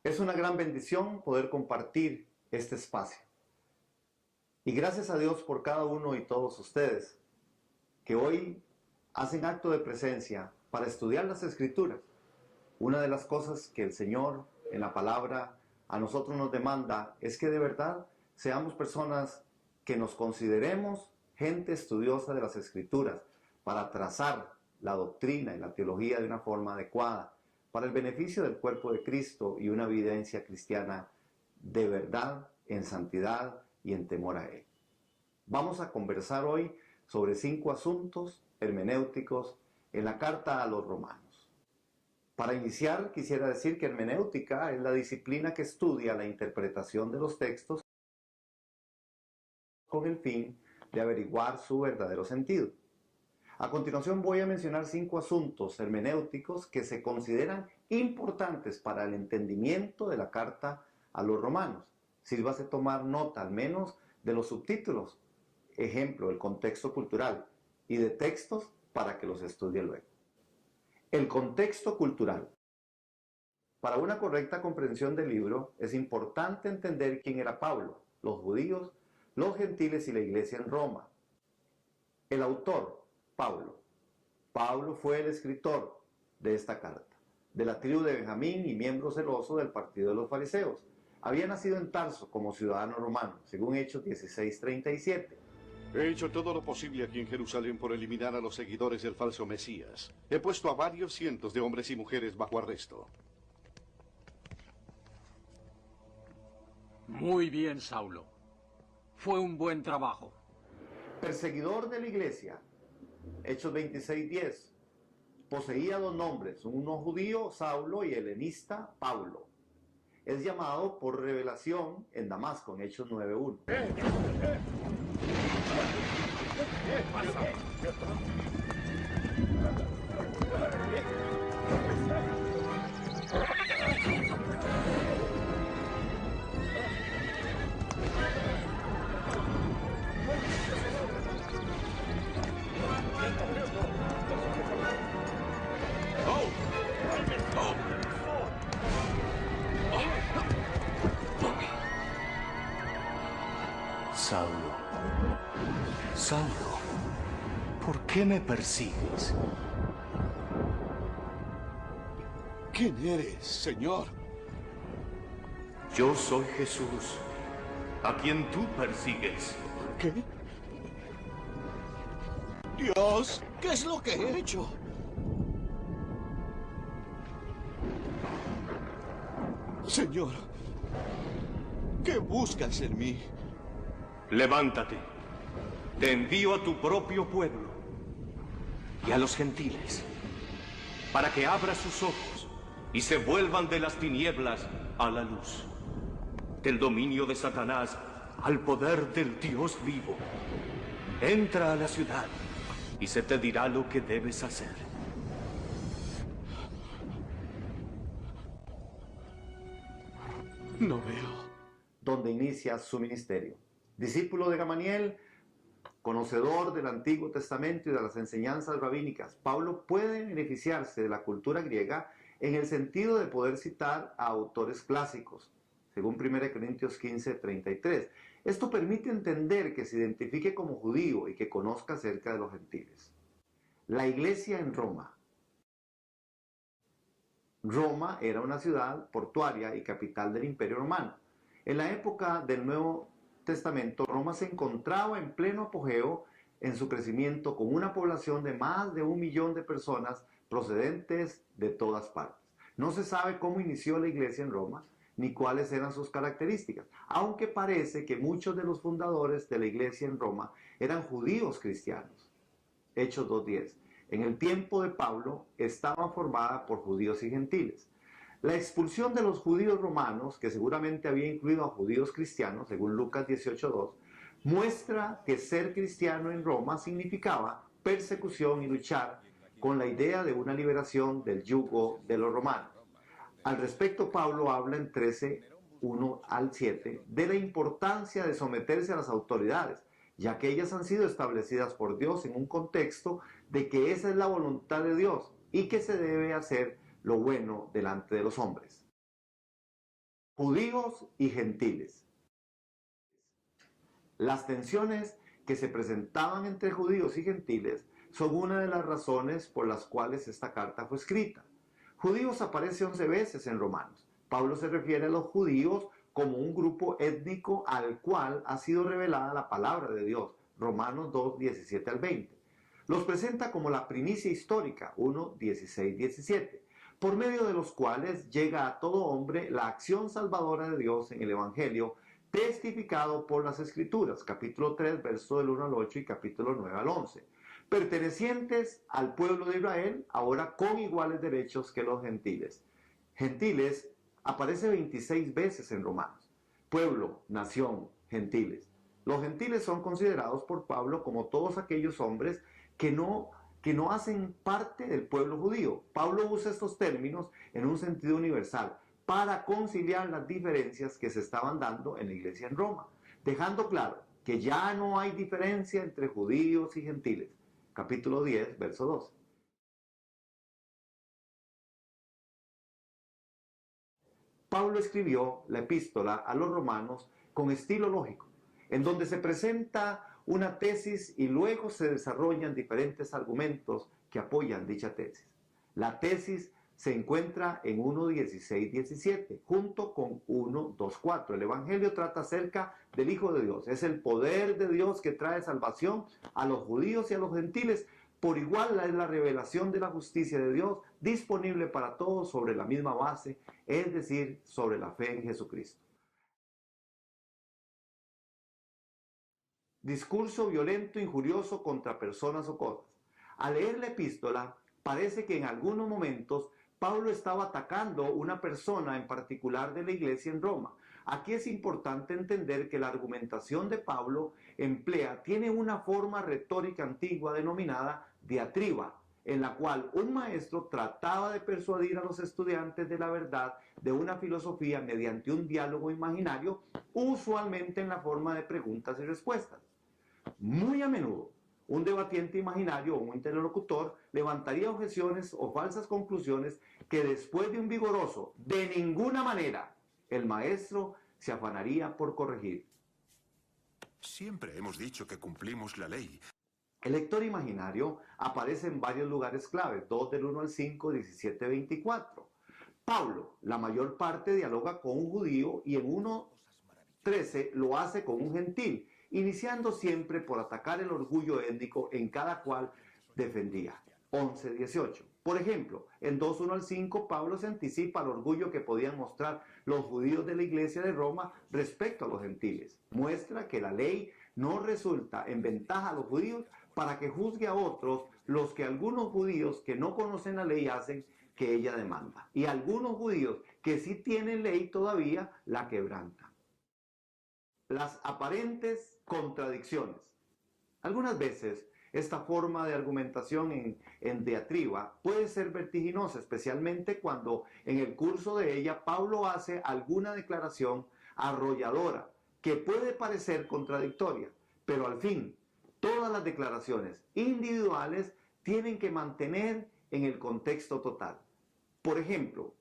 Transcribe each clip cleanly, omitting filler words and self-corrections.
Es una gran bendición poder compartir este espacio. Y gracias a Dios por cada uno y todos ustedes que hoy hacen acto de presencia para estudiar las Escrituras. Una de las cosas que el Señor en la palabra a nosotros nos demanda es que de verdad seamos personas que nos consideremos gente estudiosa de las Escrituras para trazar la doctrina y la teología de una forma adecuada para el beneficio del cuerpo de Cristo y una vivencia cristiana de verdad, en santidad y en temor a Él. Vamos a conversar hoy sobre 5 asuntos hermenéuticos en la carta a los romanos. Para iniciar, quisiera decir que hermenéutica es la disciplina que estudia la interpretación de los textos con el fin de averiguar su verdadero sentido. A continuación voy a mencionar 5 asuntos hermenéuticos que se consideran importantes para el entendimiento de la carta a los romanos. Sírvase tomar nota al menos de los subtítulos, ejemplo, el contexto cultural, y de textos para que los estudie luego. El contexto cultural. Para una correcta comprensión del libro es importante entender quién era Pablo, los judíos, los gentiles y la iglesia en Roma. El autor, Pablo. Pablo fue el escritor de esta carta, de la tribu de Benjamín y miembro celoso del partido de los fariseos. Había nacido en Tarso como ciudadano romano, según Hechos 16:37. He hecho todo lo posible aquí en Jerusalén por eliminar a los seguidores del falso Mesías. He puesto a varios cientos de hombres y mujeres bajo arresto. Muy bien, Saulo. Fue un buen trabajo. Perseguidor de la iglesia. Hechos 26:10. Poseía 2 nombres, uno judío, Saulo, y helenista, Pablo. Es llamado por revelación en Damasco, en Hechos 9:1. Saulo, Saulo, ¿por qué me persigues? ¿Quién eres, Señor? Yo soy Jesús, a quien tú persigues. ¿Qué? Dios, ¿qué es lo que he hecho? Señor, ¿qué buscas en mí? Levántate, te envío a tu propio pueblo y a los gentiles, para que abra sus ojos y se vuelvan de las tinieblas a la luz, del dominio de Satanás al poder del Dios vivo. Entra a la ciudad y se te dirá lo que debes hacer. No veo. Donde inicia su ministerio. Discípulo de Gamaliel, conocedor del Antiguo Testamento y de las enseñanzas rabínicas, Pablo puede beneficiarse de la cultura griega en el sentido de poder citar a autores clásicos, según 1 Corintios 15:33. Esto permite entender que se identifique como judío y que conozca acerca de los gentiles. La iglesia en Roma. Roma era una ciudad portuaria y capital del Imperio Romano. En la época del Nuevo Testamento, Roma se encontraba en pleno apogeo en su crecimiento con una población de más de 1 millón de personas procedentes de todas partes. No se sabe cómo inició la iglesia en Roma, ni cuáles eran sus características, aunque parece que muchos de los fundadores de la iglesia en Roma eran judíos cristianos. Hechos 2:10. En el tiempo de Pablo estaba formada por judíos y gentiles. La expulsión de los judíos romanos, que seguramente había incluido a judíos cristianos, según Lucas 18:2, muestra que ser cristiano en Roma significaba persecución y luchar con la idea de una liberación del yugo de los romanos. Al respecto, Pablo habla en 13:1-7 de la importancia de someterse a las autoridades, ya que ellas han sido establecidas por Dios en un contexto de que esa es la voluntad de Dios y que se debe hacer lo bueno delante de los hombres. Judíos y gentiles. Las tensiones que se presentaban entre judíos y gentiles son una de las razones por las cuales esta carta fue escrita. Judíos aparece 11 veces en Romanos. Pablo se refiere a los judíos como un grupo étnico al cual ha sido revelada la palabra de Dios. Romanos 2, 17 al 20. Los presenta como la primicia histórica, 1, 16, 17, por medio de los cuales llega a todo hombre la acción salvadora de Dios en el Evangelio, testificado por las Escrituras, capítulo 3, verso del 1 al 8 y capítulo 9 al 11, pertenecientes al pueblo de Israel, ahora con iguales derechos que los gentiles. Gentiles aparece 26 veces en Romanos. Pueblo, nación, gentiles. Los gentiles son considerados por Pablo como todos aquellos hombres que no hacen parte del pueblo judío. Pablo usa estos términos en un sentido universal para conciliar las diferencias que se estaban dando en la iglesia en Roma, dejando claro que ya no hay diferencia entre judíos y gentiles. Capítulo 10, verso 12. Pablo escribió la epístola a los romanos con estilo lógico, en donde se presenta una tesis y luego se desarrollan diferentes argumentos que apoyan dicha tesis. La tesis se encuentra en 1.16, 17, junto con 1.2.4. El Evangelio trata acerca del Hijo de Dios. Es el poder de Dios que trae salvación a los judíos y a los gentiles. Por igual es la revelación de la justicia de Dios disponible para todos sobre la misma base, es decir, sobre la fe en Jesucristo. Discurso violento, injurioso contra personas o cosas. Al leer la epístola, parece que en algunos momentos Pablo estaba atacando una persona en particular de la iglesia en Roma. Aquí es importante entender que la argumentación de Pablo tiene una forma retórica antigua denominada diatriba, en la cual un maestro trataba de persuadir a los estudiantes de la verdad de una filosofía mediante un diálogo imaginario, usualmente en la forma de preguntas y respuestas. Muy a menudo, un debatiente imaginario o un interlocutor levantaría objeciones o falsas conclusiones que después de un vigoroso "de ninguna manera", el maestro se afanaría por corregir. Siempre hemos dicho que cumplimos la ley. El lector imaginario aparece en varios lugares claves, 2 del 1 al 5, 17, 24. Pablo, la mayor parte dialoga con un judío y en 1:13 lo hace con un gentil, iniciando siempre por atacar el orgullo étnico en cada cual defendía. 11:18. Por ejemplo, en 2:1 al 5, Pablo se anticipa al orgullo que podían mostrar los judíos de la iglesia de Roma respecto a los gentiles. Muestra que la ley no resulta en ventaja a los judíos para que juzgue a otros los que algunos judíos que no conocen la ley hacen que ella demanda, y algunos judíos que sí tienen ley todavía la quebrantan. Las aparentes contradicciones. Algunas veces esta forma de argumentación en diatriba puede ser vertiginosa, especialmente cuando en el curso de ella Pablo hace alguna declaración arrolladora que puede parecer contradictoria, pero al fin todas las declaraciones individuales tienen que mantener en el contexto total. Por ejemplo,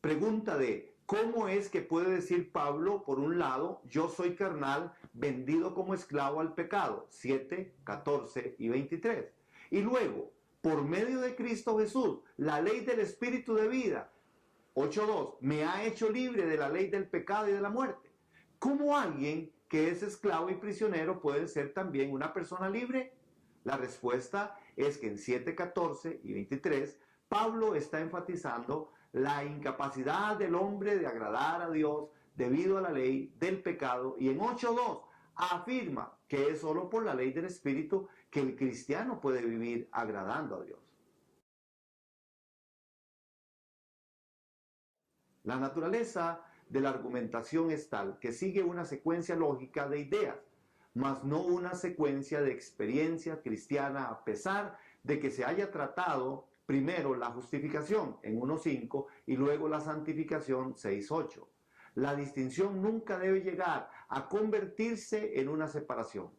pregunta de ¿cómo es que puede decir Pablo, por un lado, yo soy carnal, vendido como esclavo al pecado? 7, 14 y 23. Y luego, por medio de Cristo Jesús, la ley del Espíritu de vida, 8:2, me ha hecho libre de la ley del pecado y de la muerte. ¿Cómo alguien que es esclavo y prisionero puede ser también una persona libre? La respuesta es que en 7, 14 y 23, Pablo está enfatizando la incapacidad del hombre de agradar a Dios debido a la ley del pecado, y en 8:2 afirma que es solo por la ley del Espíritu que el cristiano puede vivir agradando a Dios. La naturaleza de la argumentación es tal que sigue una secuencia lógica de ideas, mas no una secuencia de experiencia cristiana, a pesar de que se haya tratado primero la justificación en 1:5 y luego la santificación 6:8. La distinción nunca debe llegar a convertirse en una separación.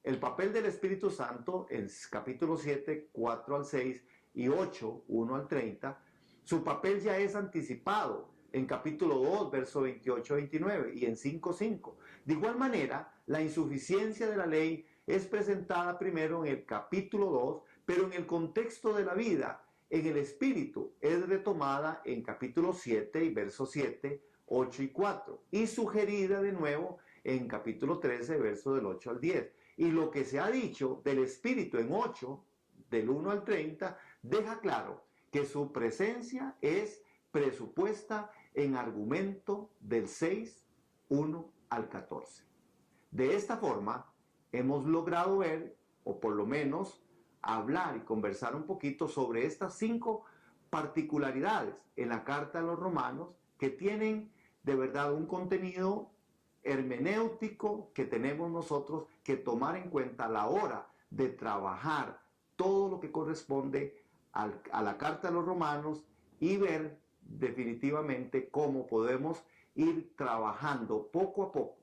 El papel del Espíritu Santo en capítulo 7, 4 al 6 y 8, 1 al 30, su papel ya es anticipado en capítulo 2, verso 28-29 y en 5:5. De igual manera, la insuficiencia de la ley es presentada primero en el capítulo 2, pero en el contexto de la vida, en el espíritu, es retomada en capítulo 7 y versos 7, 8 y 4 y sugerida de nuevo en capítulo 13, versos del 8 al 10. Y lo que se ha dicho del espíritu en 8, del 1 al 30, deja claro que su presencia es presupuesta en argumento del 6, 1 al 14. De esta forma, hemos logrado ver, o por lo menos hablar y conversar un poquito sobre estas 5 particularidades en la carta a los romanos que tienen de verdad un contenido hermenéutico que tenemos nosotros que tomar en cuenta a la hora de trabajar todo lo que corresponde a la carta a los romanos y ver definitivamente cómo podemos ir trabajando poco a poco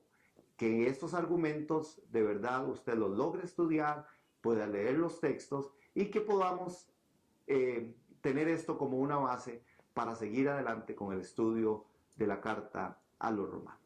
que estos argumentos de verdad usted los logre estudiar, pueda leer los textos y que podamos tener esto como una base para seguir adelante con el estudio de la carta a los romanos.